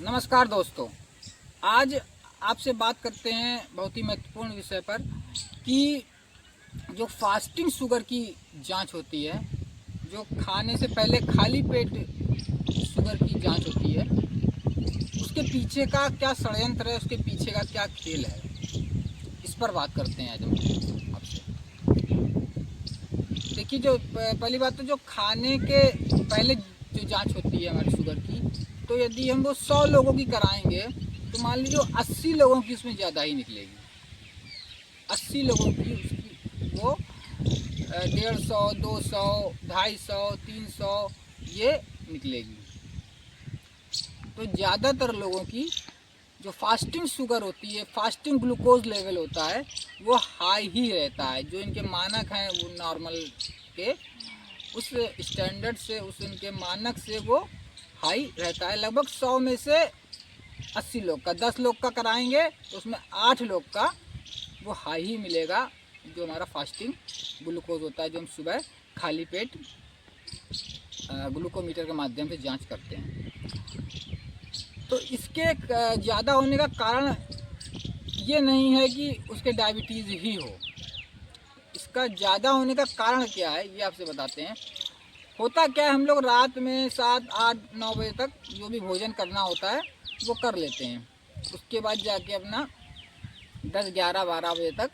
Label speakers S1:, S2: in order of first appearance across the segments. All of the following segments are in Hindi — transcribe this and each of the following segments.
S1: नमस्कार दोस्तों, आज आपसे बात करते हैं बहुत ही महत्वपूर्ण विषय पर कि जो फास्टिंग शुगर की जांच होती है, जो खाने से पहले खाली पेट शुगर की जांच होती है, उसके पीछे का क्या षड्यंत्र है, उसके पीछे का क्या खेल है, इस पर बात करते हैं आज हम आपसे। देखिए, जो पहली बात तो जो खाने के पहले जो जांच होती है हमारी शुगर की, तो यदि हम वो 100 लोगों की कराएंगे तो मान लीजिए 80 लोगों की उसमें ज़्यादा ही निकलेगी। 80 लोगों की उसकी वो 150, 200, 250, 300 ये निकलेगी। तो ज़्यादातर लोगों की जो फास्टिंग शुगर होती है, फास्टिंग ग्लूकोज लेवल होता है, वो हाई ही रहता है। जो इनके मानक हैं वो नॉर्मल के उस स्टैंडर्ड से, उस उनके मानक से वो हाई रहता है। लगभग 100 में से 80 लोग का, 10 लोग का कराएंगे तो उसमें 8 लोग का वो हाई ही मिलेगा, जो हमारा फास्टिंग ग्लूकोज होता है, जो हम सुबह खाली पेट ग्लूकोमीटर के माध्यम से जांच करते हैं। तो इसके ज़्यादा होने का कारण ये नहीं है कि उसके डायबिटीज़ ही हो। इसका ज़्यादा होने का कारण क्या है ये आपसे बताते हैं। होता क्या है, हम लोग रात में 7, 8, 9 बजे तक जो भी भोजन करना होता है वो कर लेते हैं। उसके बाद जाके अपना 10, 11, 12 बजे तक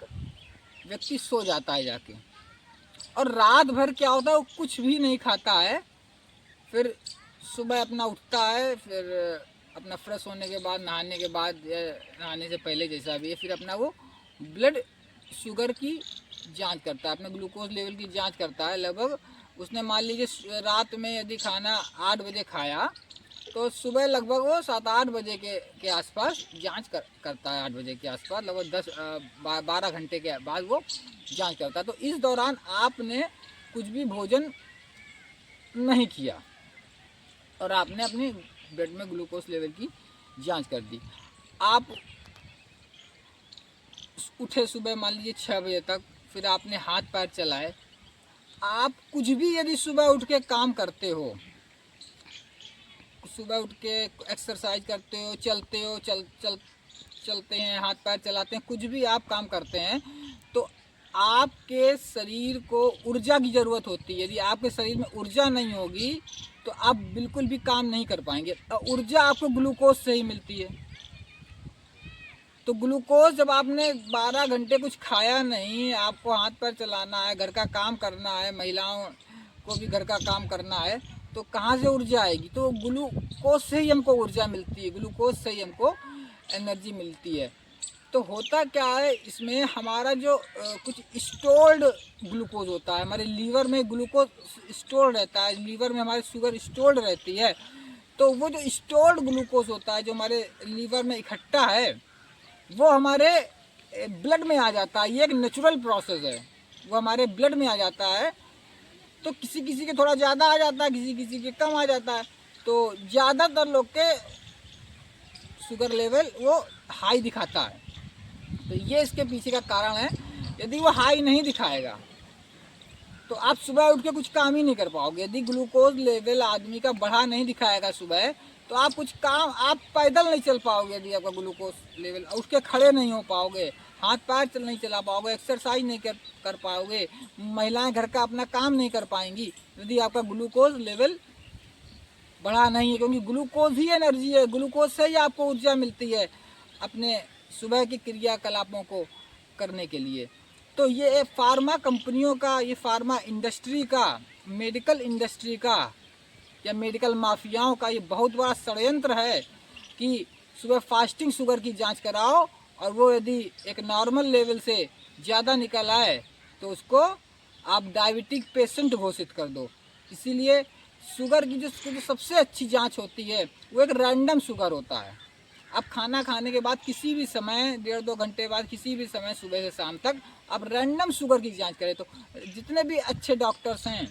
S1: व्यक्ति सो जाता है जाके, और रात भर क्या होता है, वो कुछ भी नहीं खाता है। फिर सुबह अपना उठता है, फिर अपना फ्रेश होने के बाद, नहाने के बाद या नहाने से पहले जैसा भी है, फिर अपना वो ब्लड शुगर की जांच करता है, अपने ग्लूकोज लेवल की जांच करता है। लगभग उसने मान लीजिए रात में यदि खाना 8 बजे खाया तो सुबह लगभग वो 7-8 बजे के आसपास जांच करता है। 8 बजे के आसपास लगभग 12 घंटे के बाद वो जांच करता है। तो इस दौरान आपने कुछ भी भोजन नहीं किया और आपने अपनी ब्लड में ग्लूकोज लेवल की जांच कर दी। आप उठे सुबह मान लीजिए 6 बजे तक, फिर आपने हाथ पैर चलाए। आप कुछ भी यदि सुबह उठ के काम करते हो, सुबह उठ के एक्सरसाइज करते हो, चलते हैं, हाथ पैर चलाते हैं, कुछ भी आप काम करते हैं, तो आपके शरीर को ऊर्जा की ज़रूरत होती है। यदि आपके शरीर में ऊर्जा नहीं होगी तो आप बिल्कुल भी काम नहीं कर पाएंगे। ऊर्जा आपको ग्लूकोज से ही मिलती है। तो ग्लूकोज जब आपने 12 घंटे कुछ खाया नहीं, आपको हाथ पैर चलाना है, घर का काम करना है, महिलाओं को भी घर का काम करना है, तो कहाँ से ऊर्जा आएगी? तो ग्लूकोज से ही हमको ऊर्जा मिलती है, ग्लूकोज से ही हमको एनर्जी मिलती है। तो होता क्या है इसमें, हमारा जो कुछ स्टोर्ड ग्लूकोज होता है, हमारे लीवर में ग्लूकोज स्टोर्ड रहता है, लीवर में हमारी शुगर स्टोर्ड रहती है। तो वो जो स्टोर्ड ग्लूकोज होता है, जो हमारे लीवर में इकट्ठा है, वो हमारे ब्लड में आ जाता है। ये एक नेचुरल प्रोसेस है, वो हमारे ब्लड में आ जाता है। तो किसी किसी के थोड़ा ज़्यादा आ जाता है, किसी किसी के कम आ जाता है। तो ज़्यादातर लोग के शुगर लेवल वो हाई दिखाता है। तो ये इसके पीछे का कारण है। यदि वो हाई नहीं दिखाएगा तो आप सुबह उठ के कुछ काम ही नहीं कर पाओगे। यदि ग्लूकोज लेवल आदमी का बढ़ा नहीं दिखाएगा सुबह, तो आप कुछ काम, आप पैदल नहीं चल पाओगे। यदि आपका ग्लूकोज लेवल, उठ के खड़े नहीं हो पाओगे, हाथ पैर नहीं चला पाओगे, एक्सरसाइज नहीं कर पाओगे, महिलाएं घर का अपना काम नहीं कर पाएंगी, यदि आपका ग्लूकोज लेवल बढ़ा नहीं है। क्योंकि ग्लूकोज ही एनर्जी है, ग्लूकोज से ही आपको ऊर्जा मिलती है अपने सुबह की क्रियाकलापों को करने के लिए। तो ये फार्मा कंपनियों का, ये फार्मा इंडस्ट्री का, मेडिकल इंडस्ट्री का या मेडिकल माफियाओं का ये बहुत बड़ा षड्यंत्र है कि सुबह फास्टिंग शुगर की जांच कराओ, और वो यदि एक नॉर्मल लेवल से ज़्यादा निकल आए तो उसको आप डायबिटिक पेशेंट घोषित कर दो। इसीलिए शुगर की जो सबसे अच्छी जांच होती है वो एक रैंडम शुगर होता है। आप खाना खाने के बाद किसी भी समय, 1.5-2 घंटे बाद, किसी भी समय सुबह से शाम तक आप रैंडम शुगर की जांच करें। तो जितने भी अच्छे डॉक्टर्स हैं,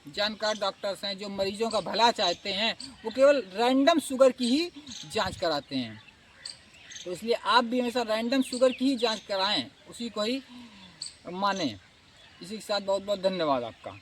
S1: जानकार डॉक्टर्स हैं, जो मरीजों का भला चाहते हैं, वो केवल रैंडम शुगर की ही जांच कराते हैं। तो इसलिए आप भी हमेशा रैंडम शुगर की ही जांच कराएं, उसी को ही मानें। इसी के साथ बहुत बहुत धन्यवाद आपका।